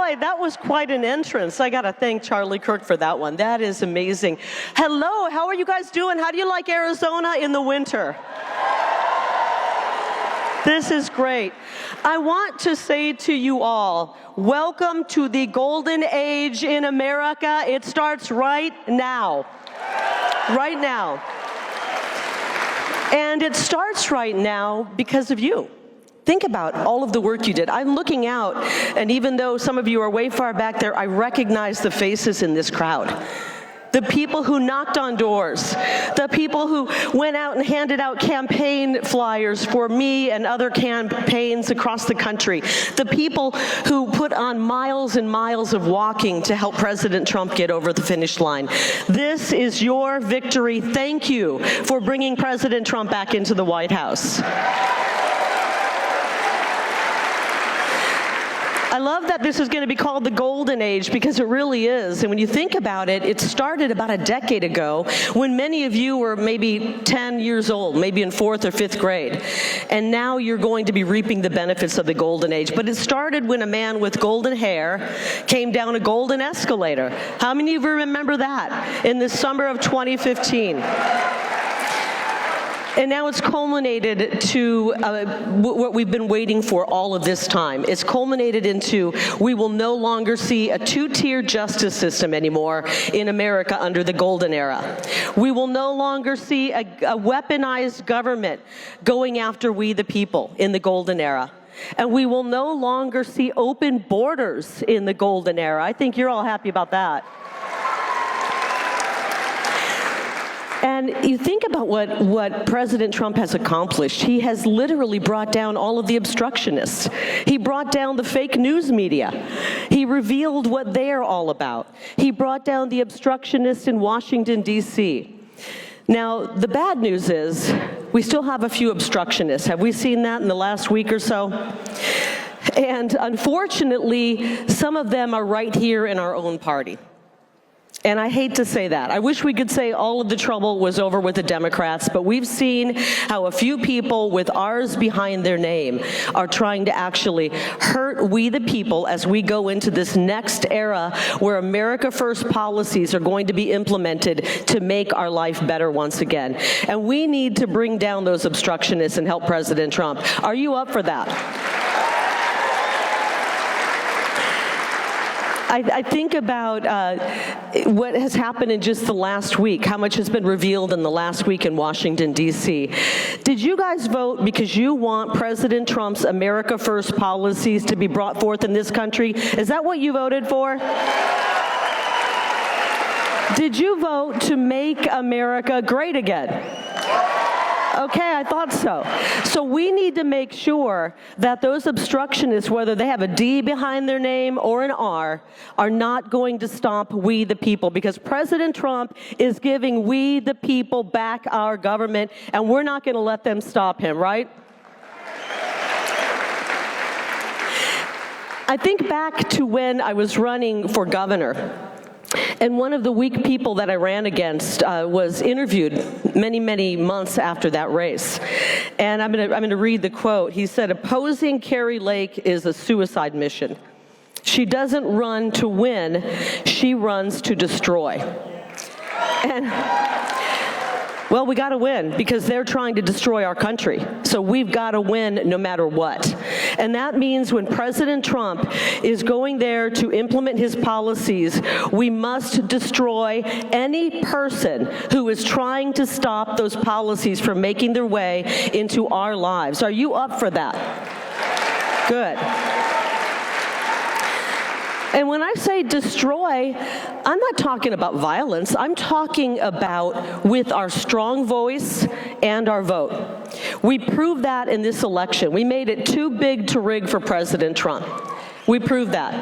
right, that was quite an entrance. I gotta thank Charlie Kirk for that one. That is amazing. Hello, how are you guys doing? How do you like Arizona in the winter? This is great. I want to say to you all, welcome to the golden age in America. It starts right now. Right now. And it starts right now because of you. Think about all of the work you did. I'm looking out, and even though some of you are way far back there, I recognize the faces in this crowd. The people who knocked on doors, the people who went out and handed out campaign flyers for me and other campaigns across the country, the people who put on miles and miles of walking to help President Trump get over the finish line. This is your victory. Thank you for bringing President Trump back into the White House. I love that this is going to be called the Golden Age, because it really is. And when you think about it, it started about a decade ago when many of you were maybe 10 years old, maybe in 4th or 5th grade. And now you're going to be reaping the benefits of the Golden Age. But it started when a man with golden hair came down a golden escalator. How many of you remember that in the summer of 2015? And now it's culminated to what we've been waiting for all of this time. It's culminated into we will no longer see a two-tier justice system anymore in America under the golden era. We will no longer see a weaponized government going after we the people in the golden era. And we will no longer see open borders in the golden era. I think you're all happy about that. And you think about what President Trump has accomplished. He has literally brought down all of the obstructionists. He brought down the fake news media. He revealed what they're all about. He brought down the obstructionists in Washington, D.C. Now, the bad news is we still have a few obstructionists. Have we seen that in the last week or so? And unfortunately, some of them are right here in our own party. And I hate to say that. I wish we could say all of the trouble was over with the Democrats, but we've seen how a few people with R's behind their name are trying to actually hurt we the people as we go into this next era where America First policies are going to be implemented to make our life better once again. And we need to bring down those obstructionists and help President Trump. Are you up for that? I think about what has happened in just the last week, how much has been revealed in the last week in Washington, D.C. Did you guys vote because you want President Trump's America First policies to be brought forth in this country? Is that what you voted for? Did you vote to make America great again? Okay, I thought so. So we need to make sure that those obstructionists, whether they have a D behind their name or an R, are not going to stop we the people, because President Trump is giving we the people back our government, and we're not going to let them stop him, right? I think back to when I was running for governor. And one of the weak people that I ran against was interviewed many, many months after that race. And I'm going to read the quote. He said, "Opposing Kari Lake is a suicide mission. She doesn't run to win, she runs to destroy." And well, we got to win because they're trying to destroy our country. So we've got to win no matter what. And that means when President Trump is going there to implement his policies, we must destroy any person who is trying to stop those policies from making their way into our lives. Are you up for that? Good. And when I say destroy, I'm not talking about violence. I'm talking about with our strong voice and our vote. We proved that in this election. We made it too big to rig for President Trump. We proved that.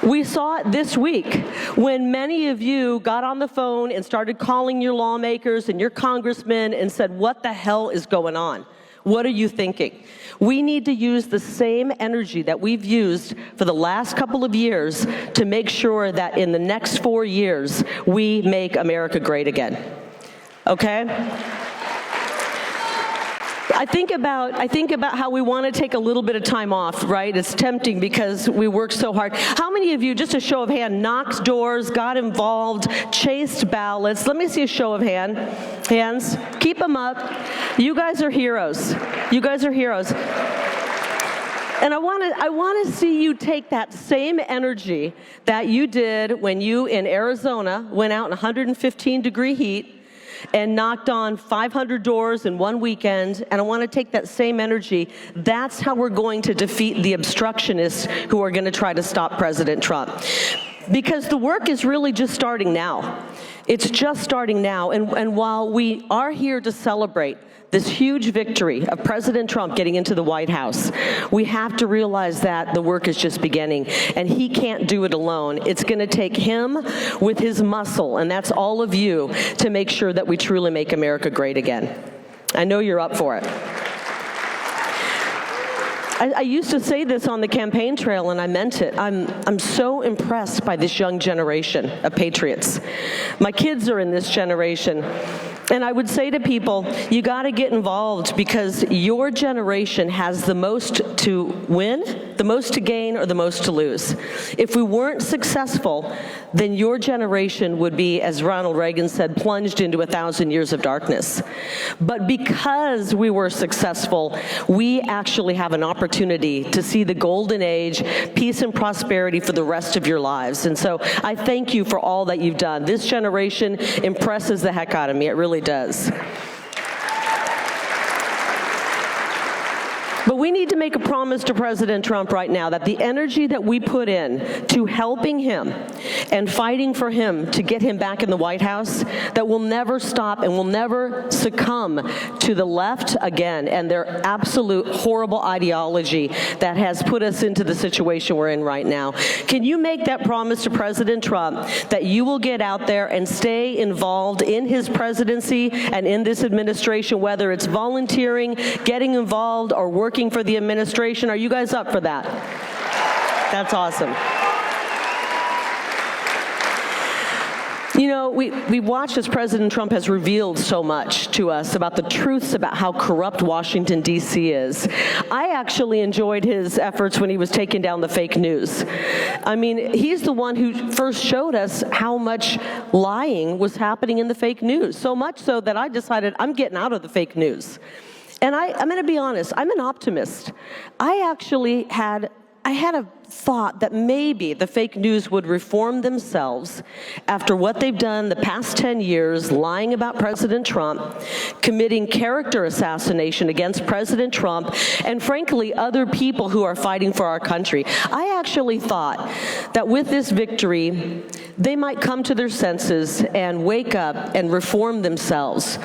We saw it this week when many of you got on the phone and started calling your lawmakers and your congressmen and said, "What the hell is going on? What are you thinking?" We need to use the same energy that we've used for the last couple of years to make sure that in the next 4 years, we make America great again. Okay? I think about how we want to take a little bit of time off, right? It's tempting because we work so hard. How many of you, just a show of hand, knocked doors, got involved, chased ballots? Let me see a show of hands. Keep them up. You guys are heroes. You guys are heroes. And I want to see you take that same energy that you did when you in Arizona went out in 115-degree heat and knocked on 500 doors in one weekend, and I want to take that same energy. That's how we're going to defeat the obstructionists who are going to try to stop President Trump. Because the work is really just starting now. It's just starting now, and while we are here to celebrate this huge victory of President Trump getting into the White House, we have to realize that the work is just beginning, and he can't do it alone. It's going to take him with his muscle, and that's all of you, to make sure that we truly make America great again. I know you're up for it. I used to say this on the campaign trail, and I meant it. I'm so impressed by this young generation of patriots. My kids are in this generation. And I would say to people, you got to get involved, because your generation has the most to win, the most to gain, or the most to lose. If we weren't successful, then your generation would be, as Ronald Reagan said, plunged into 1,000 years of darkness. But because we were successful, we actually have an opportunity to see the golden age, peace and prosperity for the rest of your lives. And so I thank you for all that you've done. This generation impresses the heck out of me. It really does. But we need to make a promise to President Trump right now that the energy that we put in to helping him and fighting for him to get him back in the White House, that we'll never stop and we'll never succumb to the left again and their absolute horrible ideology that has put us into the situation we're in right now. Can you make that promise to President Trump that you will get out there and stay involved in his presidency and in this administration, whether it's volunteering, getting involved, or working for the administration? Are you guys up for that? That's awesome. You know, we watched as President Trump has revealed so much to us about the truths about how corrupt Washington, D.C. is. I actually enjoyed his efforts when he was taking down the fake news. I mean, he's the one who first showed us how much lying was happening in the fake news, so much so that I decided I'm getting out of the fake news. And I'm going to be honest, I'm an optimist. I actually had a thought that maybe the fake news would reform themselves after what they've done the past 10 years, lying about President Trump, committing character assassination against President Trump, and frankly, other people who are fighting for our country. I actually thought that with this victory, they might come to their senses and wake up and reform themselves.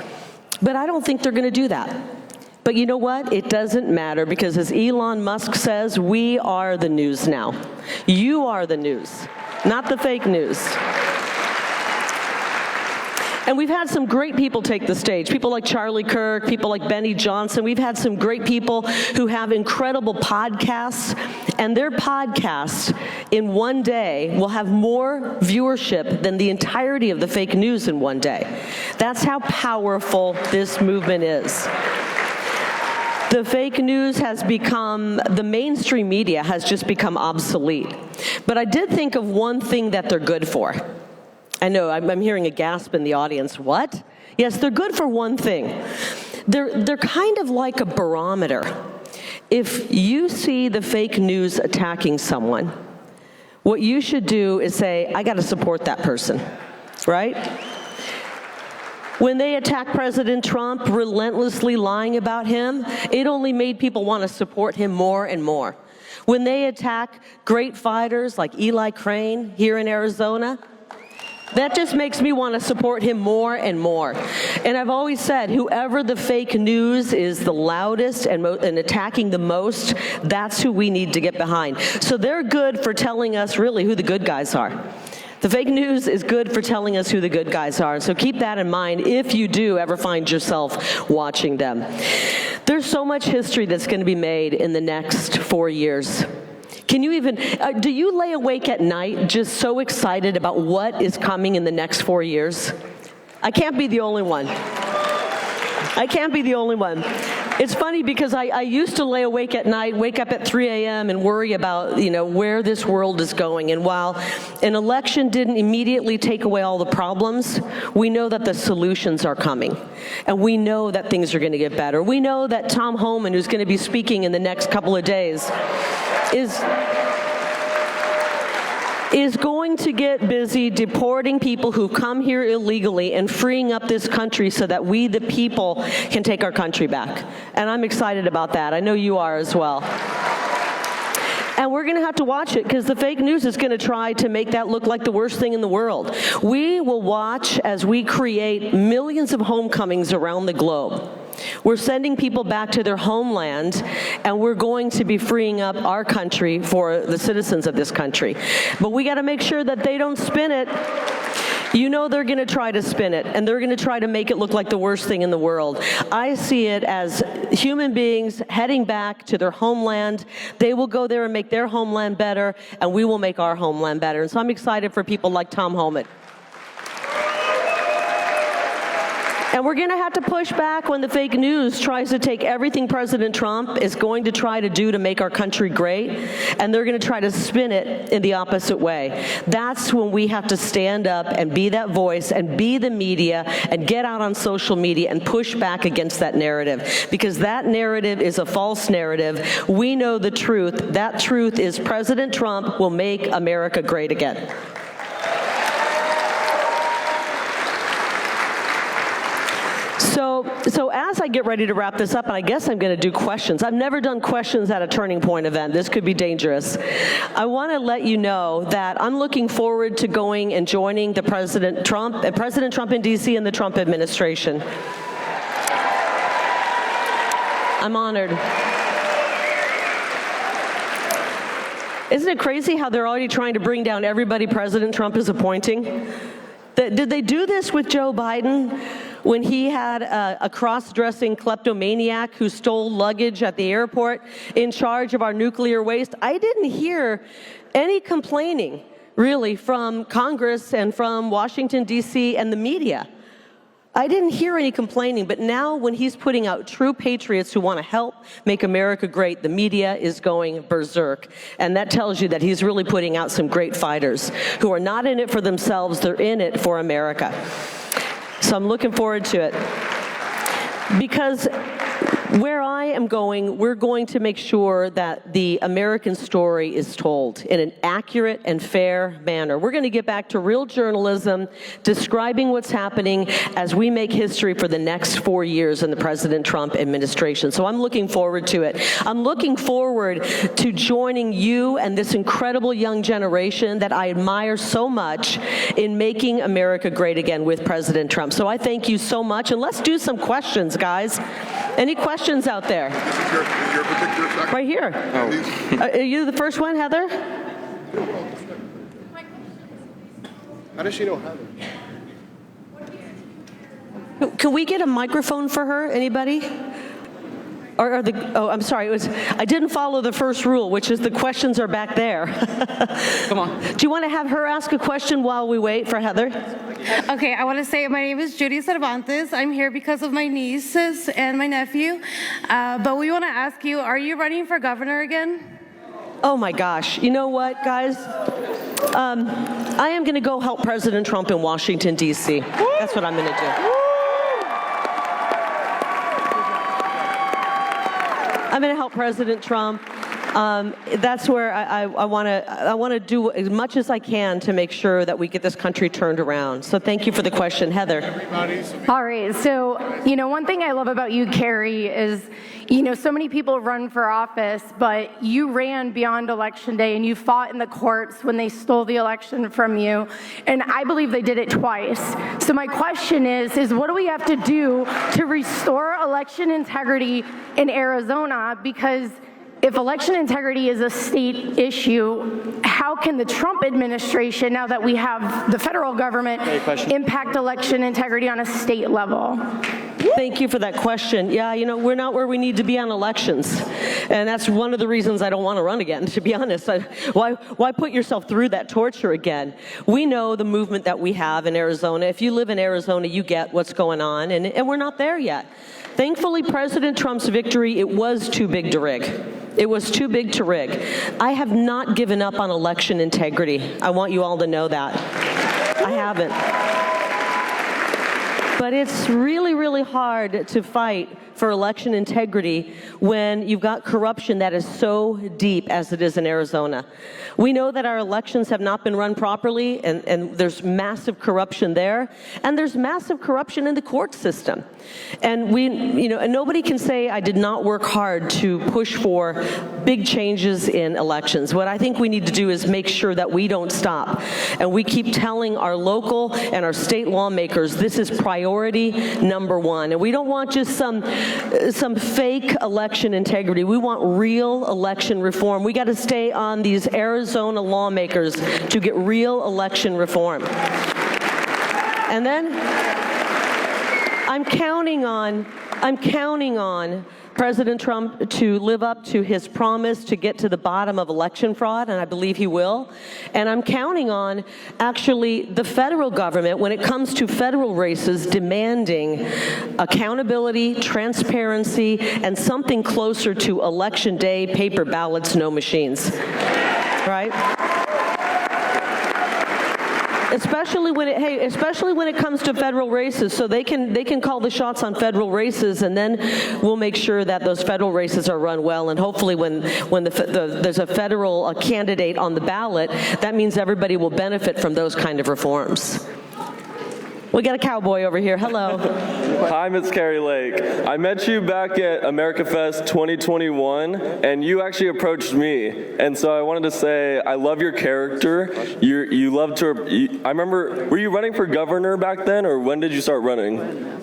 But I don't think they're going to do that. But you know what? It doesn't matter, because as Elon Musk says, we are the news now. You are the news, not the fake news. And we've had some great people take the stage, people like Charlie Kirk, people like Benny Johnson. We've had some great people who have incredible podcasts, and their podcasts in one day will have more viewership than the entirety of the fake news in one day. That's how powerful this movement is. The fake news has become, the mainstream media has just become obsolete. But I did think of one thing that they're good for. I know, I'm hearing a gasp in the audience. What? Yes, they're good for one thing. They're kind of like a barometer. If you see the fake news attacking someone, what you should do is say, I got to support that person, right? When they attacked President Trump, relentlessly lying about him, it only made people want to support him more and more. When they attack great fighters like Eli Crane here in Arizona, that just makes me want to support him more and more. And I've always said, whoever the fake news is the loudest and attacking the most, that's who we need to get behind. So they're good for telling us really who the good guys are. The fake news is good for telling us who the good guys are. So keep that in mind if you do ever find yourself watching them. There's so much history that's going to be made in the next 4 years. Can you even, do you lay awake at night just so excited about what is coming in the next 4 years? I can't be the only one. I can't be the only one. It's funny because I used to lay awake at night, wake up at 3 a.m. and worry about, where this world is going. And while an election didn't immediately take away all the problems, we know that the solutions are coming. And we know that things are going to get better. We know that Tom Homan, who's going to be speaking in the next couple of days, is going to get busy deporting people who come here illegally and freeing up this country so that we, the people, can take our country back. And I'm excited about that. I know you are as well. And we're going to have to watch it because the fake news is going to try to make that look like the worst thing in the world. We will watch as we create millions of homecomings around the globe. We're sending people back to their homeland, and we're going to be freeing up our country for the citizens of this country. But we got to make sure that they don't spin it. They're going to try to spin it, and they're going to try to make it look like the worst thing in the world. I see it as human beings heading back to their homeland. They will go there and make their homeland better, and we will make our homeland better. And so I'm excited for people like Tom Homan. And we're going to have to push back when the fake news tries to take everything President Trump is going to try to do to make our country great, and they're going to try to spin it in the opposite way. That's when we have to stand up and be that voice and be the media and get out on social media and push back against that narrative, because that narrative is a false narrative. We know the truth. That truth is President Trump will make America great again. So as I get ready to wrap this up, and I guess I'm going to do questions. I've never done questions at a Turning Point event. This could be dangerous. I want to let you know that I'm looking forward to going and joining the President Trump in D.C. and the Trump administration. I'm honored. Isn't it crazy how they're already trying to bring down everybody President Trump is appointing? Did they do this with Joe Biden when he had a cross-dressing kleptomaniac who stole luggage at the airport in charge of our nuclear waste? I didn't hear any complaining, really, from Congress and from Washington, D.C. and the media. I didn't hear any complaining, but now when he's putting out true patriots who want to help make America great, the media is going berserk. And that tells you that he's really putting out some great fighters who are not in it for themselves, they're in it for America. So I'm looking forward to it. Because where I am going, we're going to make sure that the American story is told in an accurate and fair manner. We're going to get back to real journalism, describing what's happening as we make history for the next 4 years in the President Trump administration. So I'm looking forward to it. I'm looking forward to joining you and this incredible young generation that I admire so much in making America great again with President Trump. So I thank you so much, and let's do some questions, guys. Any questions out there? Your particular second? Right here. Oh. Are you the first one, Heather? How does she know Heather? Can we get a microphone for her? Anybody? I'm sorry, I didn't follow the first rule, which is the questions are back there. Come on. Do you want to have her ask a question while we wait for Heather? Okay, I want to say my name is Judy Cervantes. I'm here because of my nieces and my nephew. But we want to ask you, are you running for governor again? Oh my gosh. You know what, guys? I am going to go help President Trump in Washington, D.C. That's what I'm going to do. I'm going to help President Trump. That's where I want to do as much as I can to make sure that we get this country turned around. So thank you for the question, Heather. All right. So, one thing I love about you, Kari, is, so many people run for office, but you ran beyond Election Day and you fought in the courts when they stole the election from you. And I believe they did it twice. So my question is what do we have to do to restore election integrity in Arizona? Because if election integrity is a state issue, how can the Trump administration, now that we have the federal government, impact election integrity on a state level? Thank you for that question. Yeah, you know, we're not where we need to be on elections. And that's one of the reasons I don't want to run again, to be honest. Why put yourself through that torture again? We know the movement that we have in Arizona. If you live in Arizona, you get what's going on, and we're not there yet. Thankfully, President Trump's victory, it was too big to rig. It was too big to rig. I have not given up on election integrity. I want you all to know that. I haven't. But it's really, really hard to fight for election integrity when you've got corruption that is so deep as it is in Arizona. We know that our elections have not been run properly, and there's massive corruption there, and there's massive corruption in the court system. And and nobody can say I did not work hard to push for big changes in elections. What I think we need to do is make sure that we don't stop, and we keep telling our local and our state lawmakers this is priority number one. And we don't want just some fake election integrity. We want real election reform. We got to stay on these Arizona lawmakers to get real election reform. And then I'm counting on President Trump to live up to his promise to get to the bottom of election fraud, and I believe he will. And I'm counting on, actually, the federal government, when it comes to federal races, demanding accountability, transparency, and something closer to election day, paper ballots, no machines. Right? Especially when it comes to federal races, so they can call the shots on federal races, and then we'll make sure that those federal races are run well. And hopefully, when there's a federal candidate on the ballot, that means everybody will benefit from those kind of reforms. We got a cowboy over here. Hello. Hi, Ms. Kari Lake. I met you back at America Fest 2021, and you actually approached me. And so I wanted to say, I love your character. You love to. I remember, were you running for governor back then, or when did you start running?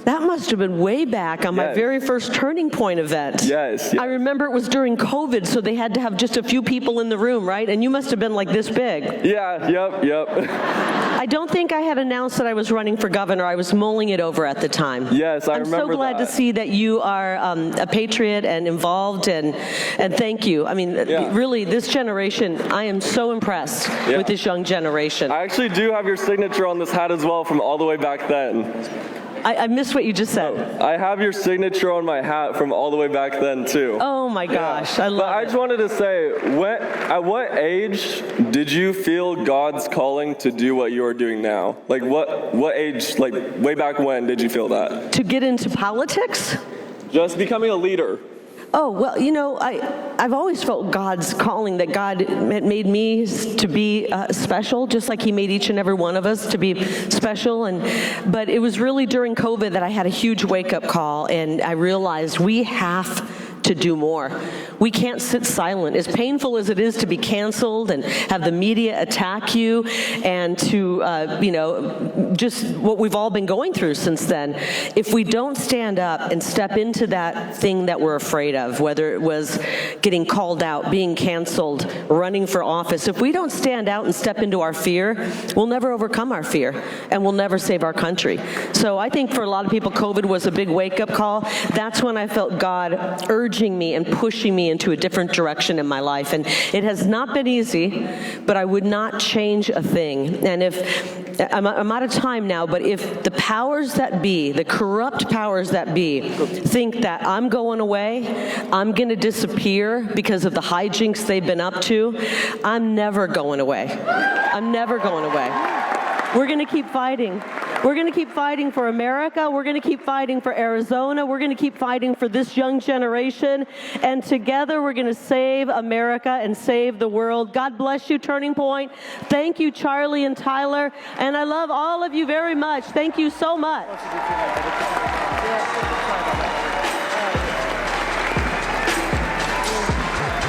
That must have been way back on my very first Turning Point event. Yes. I remember it was during COVID, so they had to have just a few people in the room, right? And you must have been like this big. Yeah, yep. I don't think I had announced that I was running for governor. I was mulling it over at the time. Yes, I remember that. I'm so glad to see that you are a patriot and involved, and thank you. I mean, really, this generation, I am so impressed with this young generation. I actually do have your signature on this hat as well from all the way back then. I missed what you just said. I have your signature on my hat from all the way back then, too. Oh, my gosh. I love it. But I just wanted to say, at what age did you feel God's calling to do what you are doing now? Like, what age, like, way back when did you feel that? To get into politics? Just becoming a leader. Oh, well, you know, I've always felt God's calling, that God had made me to be special, just like he made each and every one of us to be special. But it was really during COVID that I had a huge wake-up call, and I realized we have to do more. We can't sit silent. As painful as it is to be canceled and have the media attack you, and to, just what we've all been going through since then, if we don't stand up and step into that thing that we're afraid of, whether it was getting called out, being canceled, running for office, if we don't stand out and step into our fear, we'll never overcome our fear, and we'll never save our country. So I think for a lot of people, COVID was a big wake-up call. That's when I felt God urging me and pushing me into a different direction in my life. And it has not been easy, but I would not change a thing. And if, I'm out of time now, but if the powers that be, the corrupt powers that be, think that I'm going away, I'm going to disappear because of the hijinks they've been up to, I'm never going away. I'm never going away. We're going to keep fighting. We're going to keep fighting for America. We're going to keep fighting for Arizona. We're going to keep fighting for this young generation. And together we're going to save America and save the world. God bless you, Turning Point. Thank you, Charlie and Tyler. And I love all of you very much. Thank you so much.